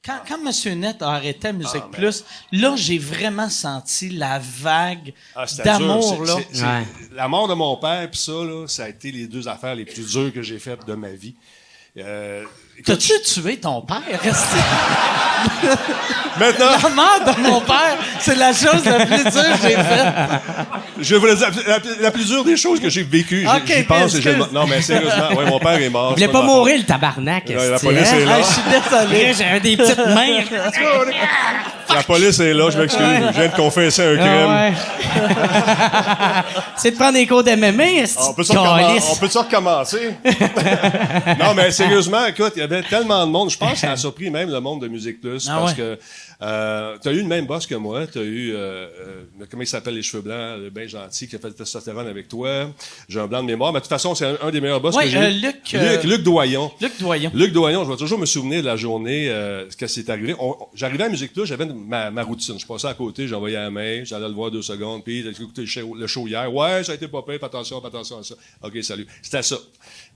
Quand M. Net a arrêté à Musique Plus, là, j'ai vraiment senti la vague d'amour, dur. là. La mort de mon père, puis ça, là, ça a été les 2 affaires les plus dures que j'ai faites de ma vie. T'as-tu tué ton père? Maintenant, La mort de mon père, c'est la chose la plus dure que j'ai faite. je voulais dire, la plus dure des choses que j'ai vécues, j'y pense. Non, mais sérieusement, mon père est mort. Il voulait pas mourir, le tabarnak. La police est là. Je suis désolé. J'avais des petites mains. La police est là, je m'excuse. Je viens de confesser un crime. C'est de prendre des cours d'MMA, On peut-tu recommencer? Non, mais sérieusement, écoute, il y avait tellement de monde. Je pense que ça a surpris même le monde de Musique Plus. Parce que t'as eu le même boss que moi. T'as eu, comment il s'appelle, les cheveux blancs, le bien gentil, qui a fait le testostérone avec toi. J'ai un blanc de mémoire. Mais de toute façon, c'est un des meilleurs boss que j'ai eu. Luc Doyon. Luc Doyon, je vais toujours me souvenir de la journée, ce qui s'est arrivé. J'arrivais à Musique Plus, j'avais ma routine. Je passais à côté, j'envoyais la mail, j'allais le voir 2 secondes, puis t'as écouté le show hier. Ouais, ça a été pas pire, fais attention à ça. OK, salut. C'était ça. À un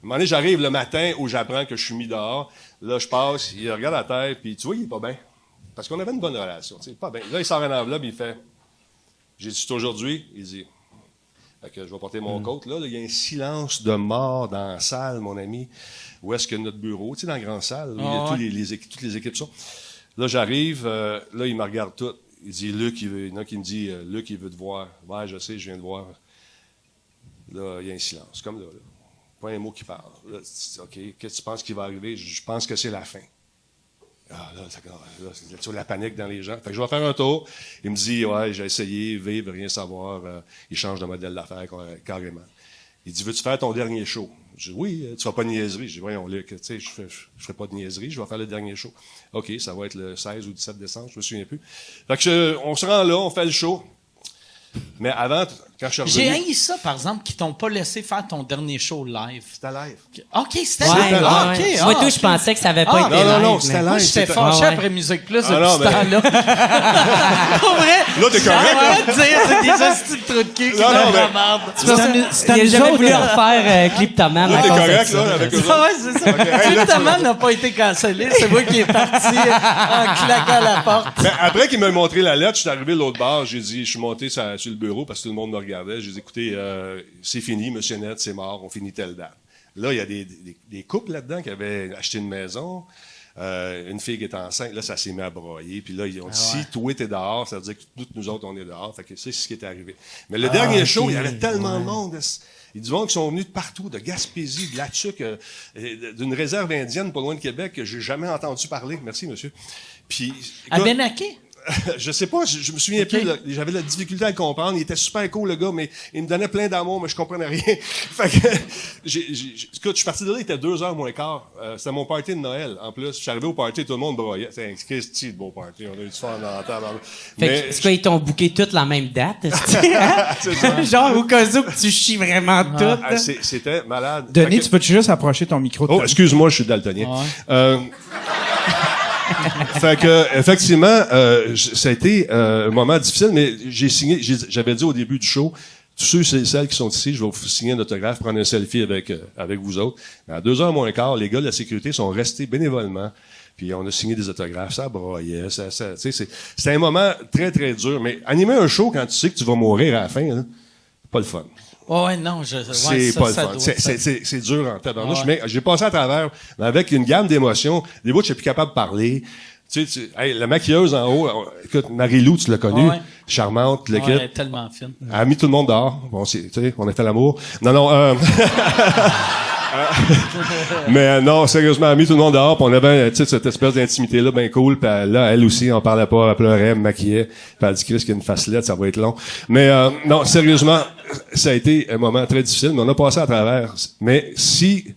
moment donné, j'arrive le matin où j'apprends que je suis mis dehors. Là, je passe, il regarde la terre, puis tu vois, il est pas bien. Parce qu'on avait une bonne relation, tu sais, pas bien. Là, il sort une enveloppe, il fait « J'ai dit, c'est aujourd'hui? » Il dit « Fait que je vais porter mon coat. » Là, il y a un silence de mort dans la salle, mon ami. Où est-ce que notre bureau? Tu sais, dans la grande salle, où il y a toutes les équipes sont. Là, j'arrive, là, il me regarde tout. Il dit, Luc, il y en a qui me dit, Luc, il veut te voir. Ouais, je sais, je viens de voir. Là, il y a un silence, comme là. Pas un mot qui parle. Là, OK, qu'est-ce que tu penses qui va arriver? Je pense que c'est la fin. Ah, là, tu vois la panique dans les gens. Fait que je vais faire un tour. Il me dit, ouais, j'ai essayé, vivre, rien savoir. Il change de modèle d'affaires carrément. Il dit, veux-tu faire ton dernier show? Je dis, oui, tu vas pas de niaiserie. Je dis, voyons, Luc, tu sais, je ferai pas de niaiserie, je vais faire le dernier show. OK, ça va être le 16 ou 17 décembre, je me souviens plus. Fait que on se rend là, on fait le show. Mais avant, quand je suis revenu... J'ai haï ça, par exemple, qu'ils t'ont pas laissé faire ton dernier show live. C'était live. OK, c'était Ouais, live. ouais. Moi, tout, je pensais que ça avait pas été live. Non, c'était live. Moi, j'étais fâché après Musique Plus depuis non, ce temps-là. Pour vrai. Là, t'es correct. J'arrête pas de dire, c'est des hosties de trous de cul qui Non, donnent mais- la merde. Il a jamais voulu refaire Cliptoman Là, à t'es cause de correct, ça. là, avec eux Ah autres. ouais, c'est ça. Hey, là, Cliptoman n'a pas été cancellé. C'est moi qui est parti en claquant la porte. Mais après qu'il m'a montré la lettre, je suis arrivé de l'autre bar, j'ai dit, je suis monté sur le bureau parce que tout le monde me regardait. J'ai dit, écoutez, c'est fini, Monsieur Net, c'est mort, on finit telle date. Là, il y a des couples là-dedans qui avaient acheté une maison. Une fille qui est enceinte, là, ça s'est mis à broyer. Puis là, ils ont dit, si toi, t'es dehors, ça veut dire que toutes nous autres, on est dehors. Fait que c'est ce qui est arrivé. Mais le dernier show, il y avait tellement de monde. Il y a du monde qui sont venus de partout, de Gaspésie, de Lattuc, d'une réserve indienne pas loin de Québec que j'ai jamais entendu parler. Merci, monsieur. Puis, À Benaké? je sais pas, je me souviens plus. Là, j'avais la difficulté à le comprendre. Il était super cool, le gars, mais il me donnait plein d'amour, mais je comprenais rien. Fait que, écoute, je suis parti de là, il était 2h moins quart. C'était mon party de Noël, en plus. Je suis arrivé au party, tout le monde broyait. C'est un Christy de beau party. On a eu du fun dans la table. Fait que, ils t'ont booké toutes la même date? C'est ça. Genre, au cas où que tu chies vraiment toutes. Ah, c'était malade. Denis, Fait que- tu peux-tu juste approcher ton micro? Oh, excuse-moi, je suis daltonien. Fait que, effectivement, ça a été un moment difficile, mais j'avais dit au début du show, tous ceux et celles qui sont ici, je vais vous signer un autographe, prendre un selfie avec vous autres. Mais à 2h moins quart, les gars de la sécurité sont restés bénévolement. Puis on a signé des autographes, ça broyait, tu sais, c'était un moment très, très dur. Mais animer un show quand tu sais que tu vas mourir à la fin, là, pas le fun. Ouais, non, C'est pas le fun. C'est dur en tabarnouche, mais j'ai passé à travers avec une gamme d'émotions. Des bouts, je suis plus capable de parler. Tu sais, hey, la maquilleuse en haut, écoute, Marie-Lou, tu l'as connue, charmante, l'équipe. Ouais, tellement fine. Elle a mis tout le monde dehors. Bon, tu sais, on a fait l'amour. Non. Mais non, sérieusement, elle a mis tout le monde dehors, puis on avait cette espèce d'intimité-là bien cool, puis là, elle aussi, on parlait pas, elle pleurait, elle me maquillait, puis elle dit, Chris, qu'il y a une facelette, ça va être long. Mais non, sérieusement, ça a été un moment très difficile, mais on a passé à travers. Mais si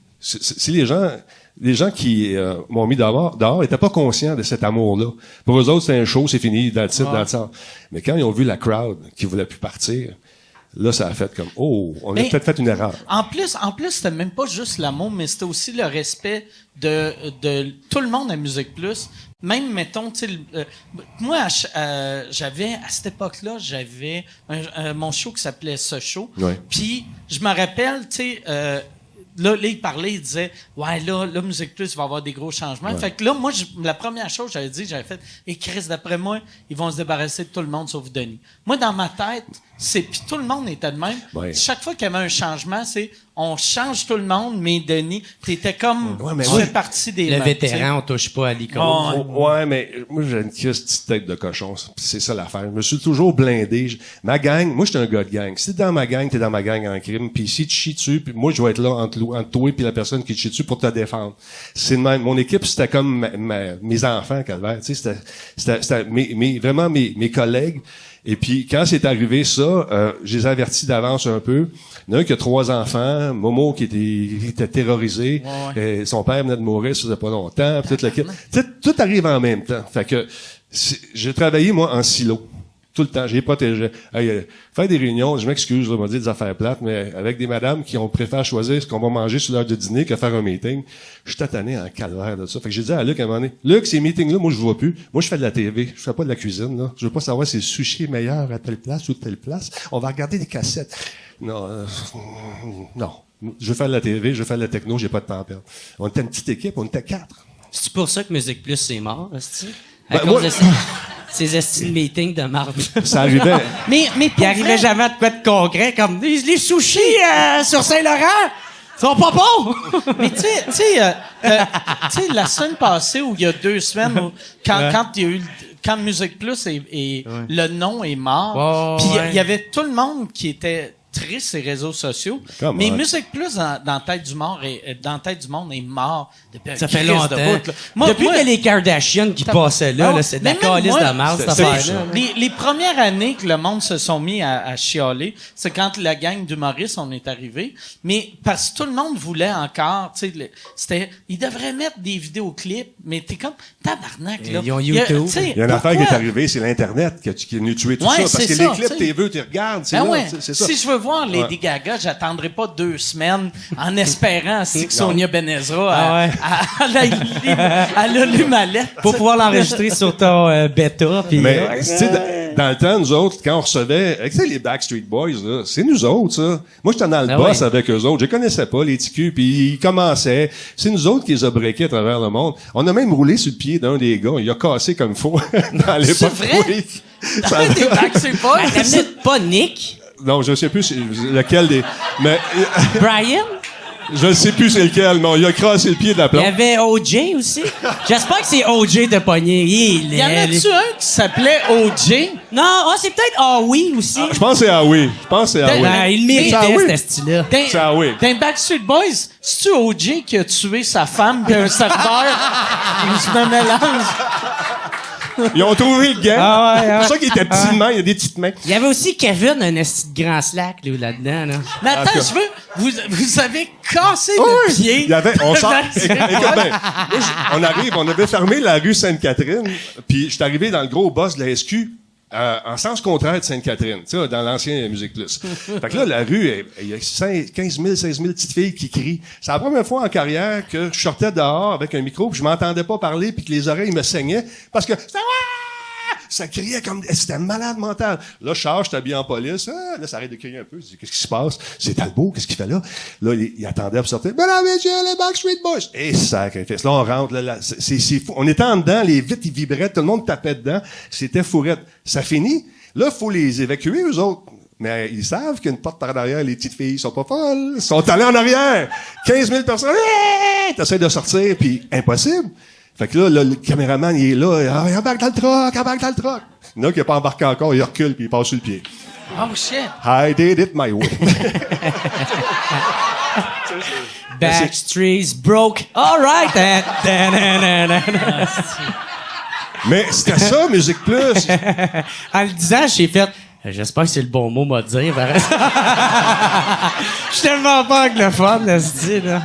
les gens qui m'ont mis dehors étaient pas conscients de cet amour-là. Pour eux autres, c'était un show, c'est fini, dans le titre, dans le sens. Mais quand ils ont vu la crowd qui voulait plus partir, là, ça a fait comme, on a peut-être fait une erreur. En plus, c'était même pas juste l'amour, mais c'était aussi le respect de tout le monde à Musique Plus. Même, mettons, tu sais, moi, j'avais, à cette époque-là, j'avais mon show qui s'appelait Ce Show. Ouais. Puis, je me rappelle, tu sais, là, il parlait, il disait, ouais, là, Musique Plus, il va y avoir des gros changements. Fait que là, moi, la première chose que j'avais fait, Chris, d'après moi, ils vont se débarrasser de tout le monde sauf Denis. Moi, dans ma tête, puis tout le monde était de même. Ouais. Chaque fois qu'il y avait un changement, on change tout le monde, mais Denis, t'étais comme, tu fais partie des Le mêmes, vétéran, on touche pas à l'icône. Ouais, mais moi, j'ai une petite tête de cochon. C'est ça l'affaire. Je me suis toujours blindé. Ma gang, moi, j'étais un gars de gang. Si t'es dans ma gang, t'es dans ma gang en crime. Puis si tu chies dessus, puis moi, je vais être là entre toi et la personne qui te chie dessus pour te défendre. C'est de même. Mon équipe, c'était comme mes enfants, Calvaire. Tu sais, c'était vraiment mes collègues. Et puis, quand c'est arrivé ça, je les ai avertis d'avance un peu. Il y en a un qui a 3 enfants, Momo qui était terrorisé, son père venait de mourir, ça faisait pas longtemps, puis tout arrive en même temps. Fait que j'ai travaillé, moi, en silo. Tout le temps, j'ai protégé. Faire des réunions, je m'excuse, on m'a dit des affaires plates, mais avec des madames qui ont préféré choisir ce qu'on va manger sur l'heure de dîner que faire un meeting, je suis tatané en calvaire de ça. Fait que j'ai dit à Luc à un moment donné, Luc, ces meetings-là, moi, je vois plus. Moi, je fais de la TV. Je fais pas de la cuisine, là. Je veux pas savoir si le sushi est meilleur à telle place ou telle place. On va regarder des cassettes. Non. Je veux faire de la TV, je veux faire de la techno, j'ai pas de temps à perdre. On était une petite équipe, on était 4. C'est pour ça que Musique Plus, c'est mort, est-ce Ben, à cause de ces estimes meetings de marde. Ça arrivait. Mais Il arrivait jamais à de quoi de concret, comme les sushis sur Saint-Laurent sont pas bons! Mais tu sais, la semaine passée, ou il y a 2 semaines, quand il y a eu quand Musique Plus et le nom est mort, puis il y avait tout le monde qui était triste ces réseaux sociaux. Mais Musique Plus dans Tête du Monde est mort depuis ça fait longtemps. Depuis que les Kardashians qui passaient là, c'est de la calice de merde, cette affaire-là. Les premières années que le monde se sont mis à chialer, c'est quand la gang d'humoristes, on est arrivé. Mais parce que tout le monde voulait encore, tu sais, ils devraient mettre des vidéoclips, mais t'es comme, tabarnak, là. Ils ont YouTube. Il y a une affaire qui est arrivée, c'est l'Internet qui est venu tuer tout ça. Parce que les clips, t'es veux, tu regardes, c'est ça. Si je veux voir Lady Gaga, j'attendrai pas 2 semaines en espérant que Sonia Benezra elle a lu ma lettre. Pour pouvoir l'enregistrer sur ton bêta. Mais, tu sais, dans le temps, nous autres, quand on recevait, tu sais, les Backstreet Boys, là, c'est nous autres, ça. Moi, j'étais dans le boss avec eux autres. Je connaissais pas les TQ, puis ils commençaient. C'est nous autres qui les a breakés à travers le monde. On a même roulé sur le pied d'un des gars. Il a cassé comme faux dans l'époque. C'est vrai? Oui. Des Backstreet Boys? C'est pas Nick? Non, je sais plus lequel des... Mais... Brian? Je ne sais plus c'est lequel, mais il a crassé le pied de la plante. Il y avait OJ aussi. J'espère que c'est OJ de pogné. Il y en a-tu un qui s'appelait OJ? Non, c'est peut-être Ah oui aussi. Je pense que c'est Huawei. Il méritait, ce style-là. C'est Huawei. Dans Backstreet Boys, c'est-tu OJ qui a tué sa femme puis un serveur? Je me mélange. Ils ont trouvé le gars. C'est pour ça qu'il était petit de main, il y a des petites mains. Il y avait aussi Kevin, un esti de grand slack là-dedans. Là. Mais attends, vous avez cassé le pied. Il y avait, on arrive, on avait fermé la rue Sainte-Catherine, puis je suis arrivé dans le gros boss de la SQ, en sens contraire de Sainte-Catherine, tu sais, dans l'ancien Musique Plus. Fait que là, la rue, il y a 15 000, 16 000 petites filles qui crient. C'est la première fois en carrière que je sortais dehors avec un micro, puis je m'entendais pas parler, puis que les oreilles me saignaient, parce que ça criait comme... C'était malade mental. Là, je charge, j'étais habillé en police. Là, ça arrête de crier un peu. Je dis, qu'est-ce qui se passe? C'est Talbot, qu'est-ce qu'il fait là? Là, il attendait pour sortir. Mesdames et messieurs, les Backstreet Boys! Et sacrifice. Là, on rentre. Là, c'est fou. On était en dedans, les vitres, ils vibraient, tout le monde tapait dedans. C'était fourrette. Ça finit. Là, il faut les évacuer, eux autres. Mais ils savent qu'il y a une porte par derrière, les petites filles sont pas folles. Ils sont allées en arrière. 15 000 personnes. T'essaies de sortir, puis impossible. Fait que là, le caméraman, il est là, il embarque dans le truck. Il y en a qui n'a pas embarqué encore, il recule, puis il passe sur le pied. Oh, shit. I did it my way. Backstreet's broke. All right. Mais c'était ça, Musique Plus. En le disant, j'ai fait... J'espère que c'est le bon mot, m'a dire. Je suis tellement pas anglophone, là, ce style, là.